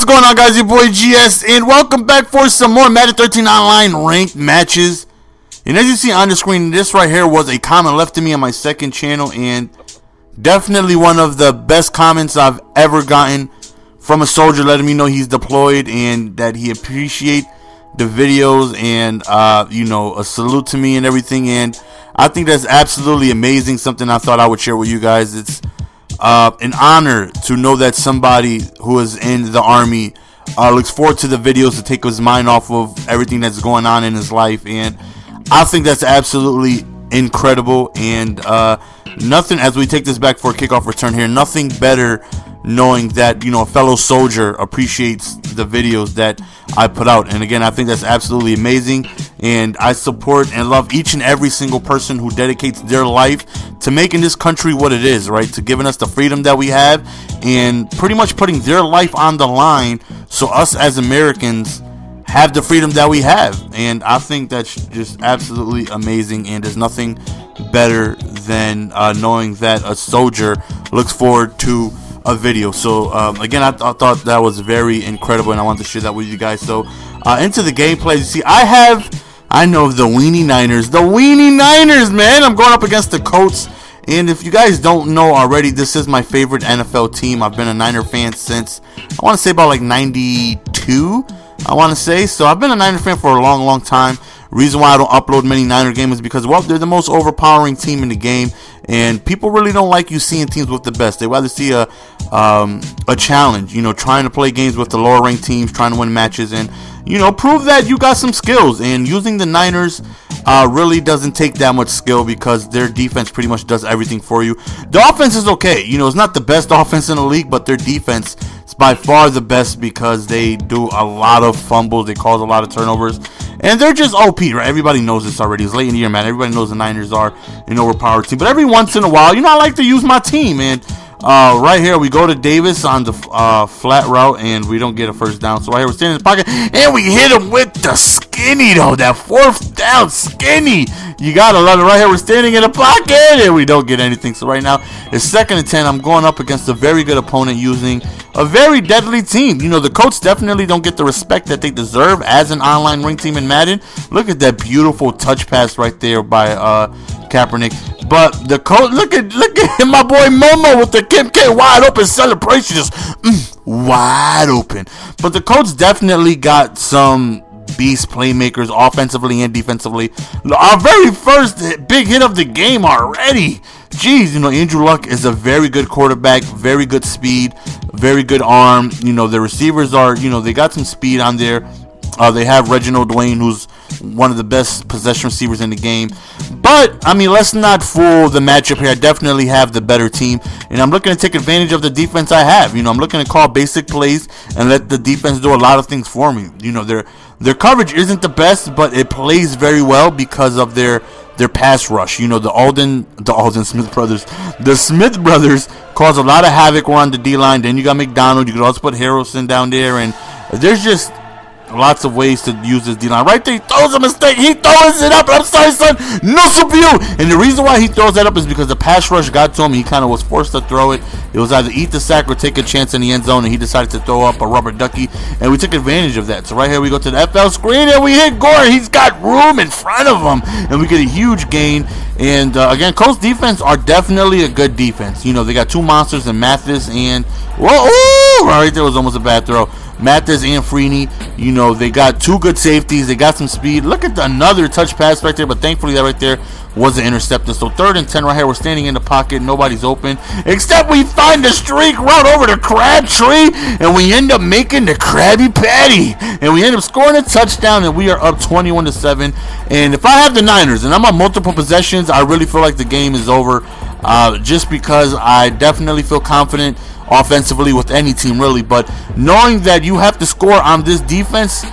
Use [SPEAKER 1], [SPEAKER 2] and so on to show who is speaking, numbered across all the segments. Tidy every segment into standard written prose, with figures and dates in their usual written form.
[SPEAKER 1] What's going on, guys? Your boy GS, and welcome back for some more Madden 13 Online ranked matches. And as you see on the screen, this right here was a comment left to me on my second channel, and definitely one of the best comments I've ever gotten from a soldier, letting me know he's deployed and that he appreciate the videos, and you know, a salute to me and everything. And I think that's absolutely amazing, something I thought I would share with you guys. It's an honor to know that somebody who is in the army looks forward to the videos to take his mind off of everything that's going on in his life, and I think that's absolutely incredible. And nothing, as we take this back for a kickoff return here, nothing better knowing that, you know, a fellow soldier appreciates the videos that I put out. And again, I think that's absolutely amazing, and I support and love each and every single person who dedicates their life to making this country what it is, right? To giving us the freedom that we have, and pretty much putting their life on the line so us as Americans have the freedom that we have. And I think that's just absolutely amazing, and there's nothing better than knowing that a soldier looks forward to a video. So again, I thought that was very incredible, and I wanted to share that with you guys. So into the gameplay, you see I know the Weenie Niners, man. I'm going up against the Colts, and if you guys don't know already, this is my favorite NFL team. I've been a Niner fan since, I want to say, about like 92, I want to say. So I've been a Niner fan for a long time. Reason why I don't upload many Niner games is because, well, they're the most overpowering team in the game, and people really don't like you seeing teams with the best. They rather see a challenge, you know, trying to play games with the lower ranked teams, trying to win matches, and, you know, prove that you got some skills. And using the Niners really doesn't take that much skill, because their defense pretty much does everything for you. The offense is okay, you know, it's not the best offense in the league, but their defense is by far the best, because they do a lot of fumbles, they cause a lot of turnovers, and they're just OP, right? Everybody knows this already. It's late in the year, man. Everybody knows the Niners are an overpowered team. But every once in a while, you know, I like to use my team. And right here, we go to Davis on the flat route, and we don't get a first down. So right here, we're standing in the pocket, and we hit him with the skinny, though. That fourth down skinny. You got to love it. Right here, we're standing in the pocket, and we don't get anything. So right now, it's 2nd and 10. I'm going up against a very good opponent using a very deadly team. You know, the Colts definitely don't get the respect that they deserve as an online ranked team in Madden. Look at that beautiful touch pass right there by Kaepernick. But the Colts, look at my boy Momo with the Kim K wide open celebration, just wide open. But the Colts definitely got some beast playmakers offensively and defensively. Our very first big hit of the game already. Jeez, you know, Andrew Luck is a very good quarterback, very good speed, very good arm. You know, the receivers are, you know, they got some speed on there. They have WEENIE, who's one of the best possession receivers in the game. But, I mean, let's not fool the matchup here. I definitely have the better team, and I'm looking to take advantage of the defense I have. You know, I'm looking to call basic plays and let the defense do a lot of things for me. You know, their coverage isn't the best, but it plays very well because of their pass rush. You know, the Smith brothers cause a lot of havoc around the D-line. Then you got McDonald. You could also put Harrelson down there, and there's just lots of ways to use this D-line. Right there, he throws a mistake. He throws it up. I'm sorry, son. No you. And the reason why he throws that up is because the pass rush got to him. He kind of was forced to throw it. It was either eat the sack or take a chance in the end zone, and he decided to throw up a rubber ducky, and we took advantage of that. So right here, we go to the FL screen, and we hit Gore. He's got room in front of him, and we get a huge gain. And again, Colts defense are definitely a good defense. You know, they got two monsters in Mathis and, whoa, ooh, right there was almost a bad throw. Mathis and WEENIE, you know, they got two good safeties. They got some speed. Look at another touch pass right there, but thankfully that right there wasn't intercepted. So 3rd and 10 right here. We're standing in the pocket. Nobody's open, except we find the streak route over to Crabtree, and we end up making the Krabby Patty, and we end up scoring a touchdown, and we are up 21-7. And if I have the Niners and I'm on multiple possessions, I really feel like the game is over, just because I definitely feel confident offensively with any team, really. But knowing that you have to score on this defense,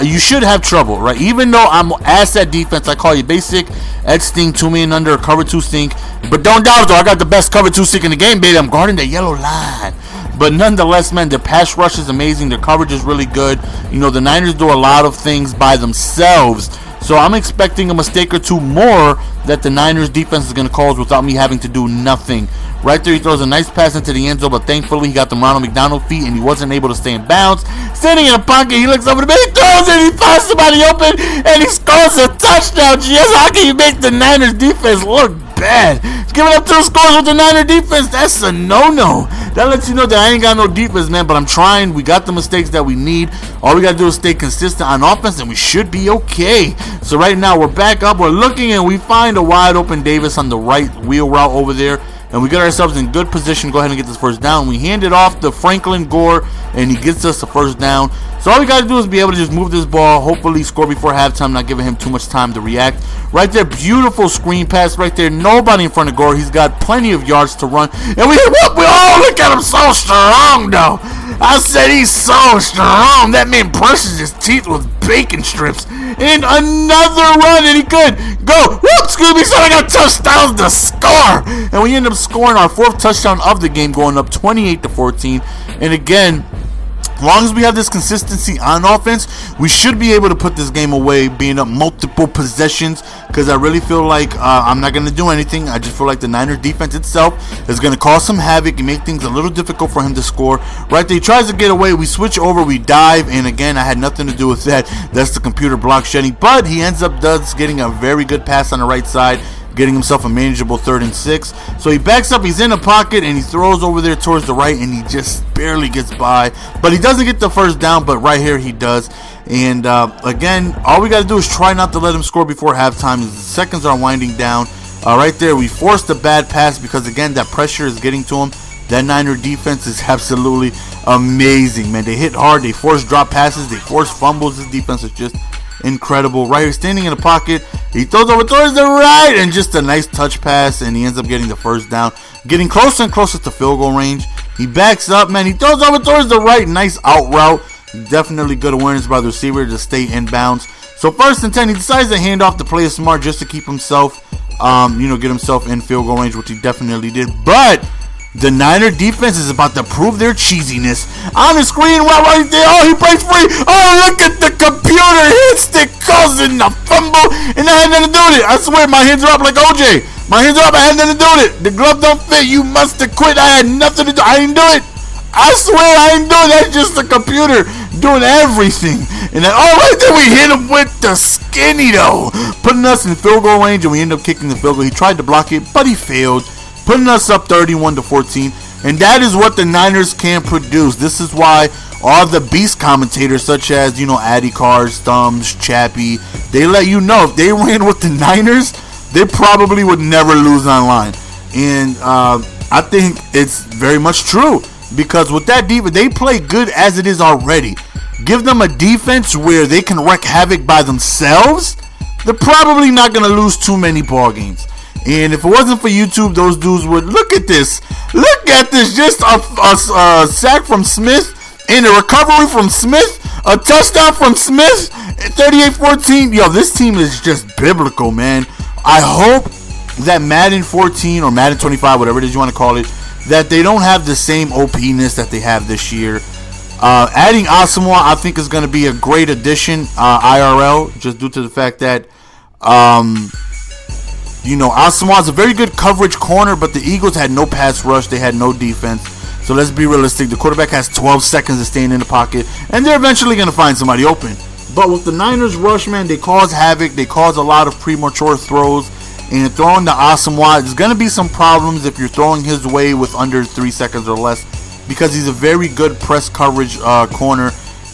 [SPEAKER 1] you should have trouble, right? Even though I'm ass at defense, I call you basic, edge stink, 2 man under, cover 2 stink. But don't doubt it, though, I got the best cover 2 stink in the game, baby. I'm guarding the yellow line. But nonetheless, man, their pass rush is amazing. Their coverage is really good. You know, the Niners do a lot of things by themselves. So I'm expecting a mistake or two more that the Niners defense is going to cause without me having to do nothing. Right there, he throws a nice pass into the end zone, but thankfully he got the Ronald McDonald feet and he wasn't able to stay in bounds. Standing in a pocket, he looks over the ball, he throws it, he finds somebody open, and he scores a touchdown. Just how can you make the Niners defense look bad? Giving up 2 scores with the Niner defense, that's a no-no. That lets you know that I ain't got no defense, man, but I'm trying. We got the mistakes that we need. All we got to do is stay consistent on offense, and we should be okay. So right now, we're back up. We're looking, and we find a wide-open Davis on the right wheel route over there. And we get ourselves in good position. Go ahead and get this first down. We hand it off to Franklin Gore, and he gets us the first down. So all we got to do is be able to just move this ball, hopefully score before halftime, not giving him too much time to react. Right there, beautiful screen pass right there. Nobody in front of Gore. He's got plenty of yards to run. And we hit what? Oh, look at him, so strong, though. I said he's so strong. That man brushes his teeth with bacon strips. And another run, and he could go. Whoop, excuse me, so I got touchdowns to score. And we end up scoring our 4th touchdown of the game, going up 28-14. And again, as long as we have this consistency on offense, we should be able to put this game away, being up multiple possessions, because I really feel like I'm not going to do anything. I just feel like the Niners defense itself is going to cause some havoc and make things a little difficult for him to score. Right there, he tries to get away. We switch over, we dive, and again, I had nothing to do with that. That's the computer block shedding, but he ends up getting a very good pass on the right side, getting himself a manageable 3rd and 6. So he backs up, he's in a pocket, and he throws over there towards the right, and he just barely gets by. But he doesn't get the first down, but right here he does. And again, all we got to do is try not to let him score before halftime. The seconds are winding down. Right there, we forced a bad pass because, again, that pressure is getting to him. That Niner defense is absolutely amazing, man. They hit hard, they force drop passes, they force fumbles. This defense is just incredible. Right here, standing in the pocket, he throws over towards the right, and just a nice touch pass, and he ends up getting the first down, getting closer and closer to field goal range. He backs up, man. He throws over towards the right, nice out route. Definitely good awareness by the receiver to stay in bounds. So 1st and 10, he decides to hand off the play smart just to keep himself, get himself in field goal range, which he definitely did. But the Niner defense is about to prove their cheesiness. On the screen right there. Oh, he breaks free. Oh, look at the computer. Hits the cousin, the fumble. And I had nothing to do with it. I swear, my hands are up like OJ. My hands are up. I had nothing to do with it. The glove don't fit. You must have quit. I had nothing to do. I didn't do it. I swear I didn't do it. That's just the computer doing everything. And then, oh, right there, we hit him with the skinny, though, putting us in field goal range, and we end up kicking the field goal. He tried to block it, but he failed, putting us up 31-14. And that is what the Niners can produce. This is why all the beast commentators, such as, Addy Cars, Thumbs, Chappie, they let you know if they ran with the Niners, they probably would never lose online. And I think it's very much true, because with that defense, they play good as it is already. Give them a defense where they can wreak havoc by themselves, they're probably not going to lose too many ball games. And if it wasn't for YouTube, those dudes would. Look at this. Look at this. Just a sack from Smith and a recovery from Smith. A touchdown from Smith. 38-14. Yo, this team is just biblical, man. I hope that Madden 14 or Madden 25, whatever it is you want to call it, that they don't have the same OP-ness that they have this year. Adding Asamoah, I think, is going to be a great addition, IRL, just due to the fact that Asamoah is a very good coverage corner, but the Eagles had no pass rush. They had no defense. So let's be realistic. The quarterback has 12 seconds to stay in the pocket, and they're eventually going to find somebody open. But with the Niners rush, man, they cause havoc. They cause a lot of premature throws. And throwing to Asamoah, there's going to be some problems if you're throwing his way with under 3 seconds or less, because he's a very good press coverage corner.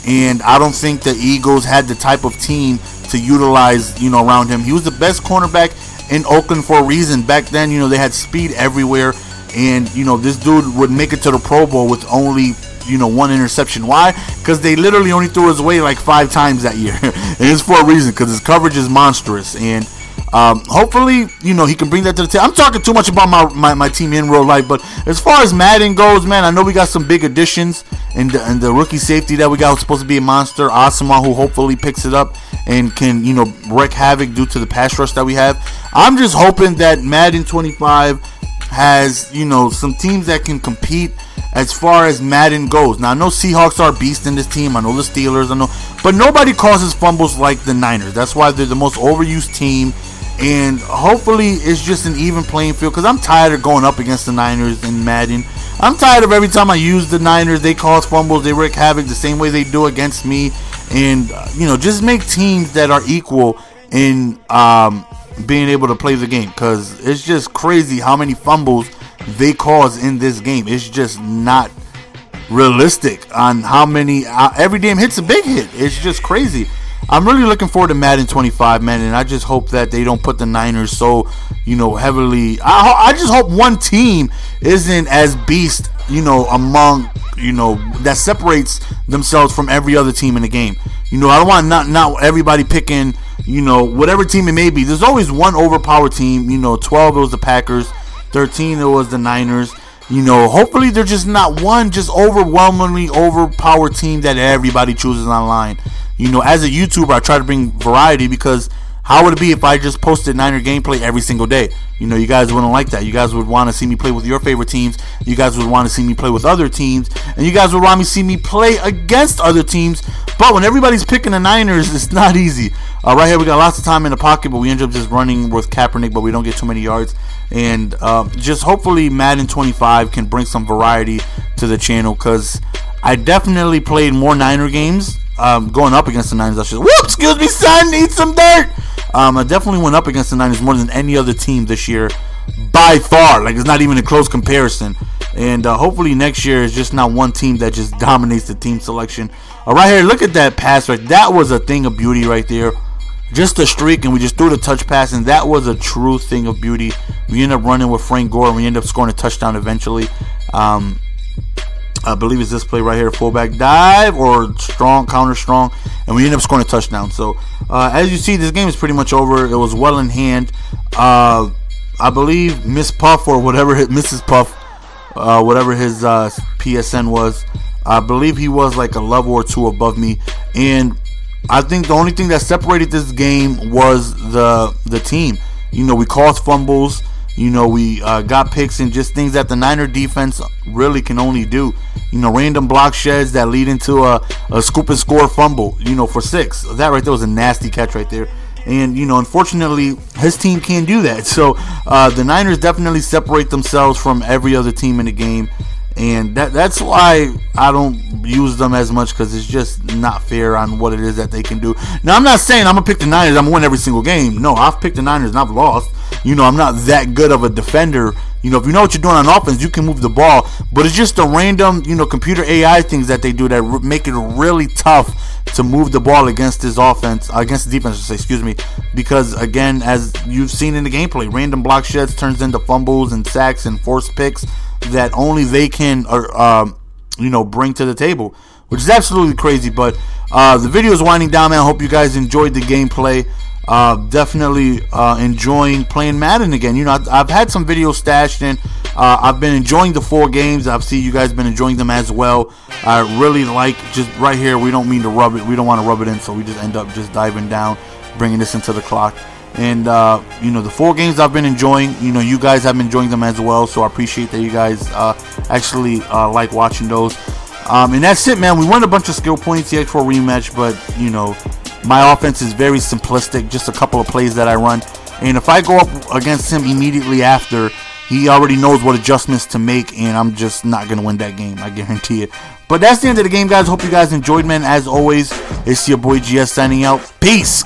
[SPEAKER 1] And I don't think the Eagles had the type of team to utilize, around him. He was the best cornerback in Oakland for a reason. Back then, they had speed everywhere, and this dude would make it to the Pro Bowl with only 1 interception. Why? Because they literally only threw his way like 5 times that year. And it's for a reason, because his coverage is monstrous. And hopefully, he can bring that to the table. I'm talking too much about my team in real life, but as far as Madden goes, man, I know we got some big additions, and the rookie safety that we got was supposed to be a monster, Asamoah, who hopefully picks it up and can, wreak havoc due to the pass rush that we have. I'm just hoping that Madden 25 has, some teams that can compete as far as Madden goes. Now I know Seahawks are beasts in this team. I know the Steelers. I know, but nobody causes fumbles like the Niners. That's why they're the most overused team. And hopefully it's just an even playing field, because I'm tired of going up against the Niners in Madden. I'm tired of every time I use the Niners, they cause fumbles, they wreak havoc the same way they do against me. And, you know, just make teams that are equal in being able to play the game, because it's just crazy how many fumbles they cause in this game. It's just not realistic on how many. Every damn hit's a big hit. It's just crazy. I'm really looking forward to Madden 25, man, and I just hope that they don't put the Niners so, you know, heavily. I just hope one team isn't as beast, you know, among, you know, that separates themselves from every other team in the game. You know, I don't want not everybody picking, you know, whatever team it may be. There's always one overpowered team. You know, 12 it was the Packers, 13 it was the Niners. You know, hopefully they're just not one just overwhelmingly overpowered team that everybody chooses online. You know, as a YouTuber, I try to bring variety, because how would it be if I just posted Niner gameplay every single day? You know, you guys wouldn't like that. You guys would want to see me play with your favorite teams. You guys would want to see me play with other teams. And you guys would want to see me play against other teams. But when everybody's picking the Niners, it's not easy. Right here, we got lots of time in the pocket, but we end up just running with Kaepernick, but we don't get too many yards. And just hopefully Madden 25 can bring some variety to the channel, because I definitely played more Niner games going up against the Niners. I should, whoop, excuse me, son, eat some dirt. I definitely went up against the Niners more than any other team this year, by far. Like, it's not even a close comparison. And hopefully next year is just not one team that just dominates the team selection. Right here, look at that pass right. That was a thing of beauty right there. Just a streak, and we just threw the touch pass, and that was a true thing of beauty. We end up running with Frank Gore, and we end up scoring a touchdown eventually. I believe it's this play right here, fullback dive or strong, counter strong, and we end up scoring a touchdown. So as you see, this game is pretty much over. It was well in hand. I believe Miss Puff, or whatever, Mrs. Puff, whatever his PSN was, I believe he was like a level or two above me. And I think the only thing that separated this game was the team. You know, we caused fumbles. You know, we got picks, and just things that the Niner defense really can only do. You know, random block sheds that lead into a scoop and score fumble, you know, for 6. That right there was a nasty catch right there. And, you know, unfortunately, his team can't do that. So the Niners definitely separate themselves from every other team in the game. And that's why I don't use them as much, because it's just not fair on what it is that they can do. Now, I'm not saying I'm going to pick the Niners, I'm going to win every single game. No, I've picked the Niners and I've lost. You know, I'm not that good of a defender. You know, if you know what you're doing on offense, you can move the ball. But it's just the random, you know, computer AI things that they do that make it really tough to move the ball against this offense, against the defense, excuse me. Because, again, as you've seen in the gameplay, random block sheds turns into fumbles and sacks and forced picks that only they can, you know, bring to the table, which is absolutely crazy. But the video is winding down, man. I hope you guys enjoyed the gameplay. Definitely enjoying playing Madden again. You know, I've had some videos stashed in. I've been enjoying the 4 games. I've seen you guys been enjoying them as well. I really like, just right here, we don't mean to rub it. We don't want to rub it in, so we just end up just diving down, bringing this into the clock. And, you know, the 4 games I've been enjoying, you know, you guys have been enjoying them as well. So I appreciate that you guys actually like watching those. And that's it, man. We won a bunch of skill points yet for a rematch, but, you know, my offense is very simplistic, just a couple of plays that I run. And if I go up against him immediately after, he already knows what adjustments to make, and I'm just not going to win that game, I guarantee it. But that's the end of the game, guys. Hope you guys enjoyed, man. As always, it's your boy GS signing out. Peace.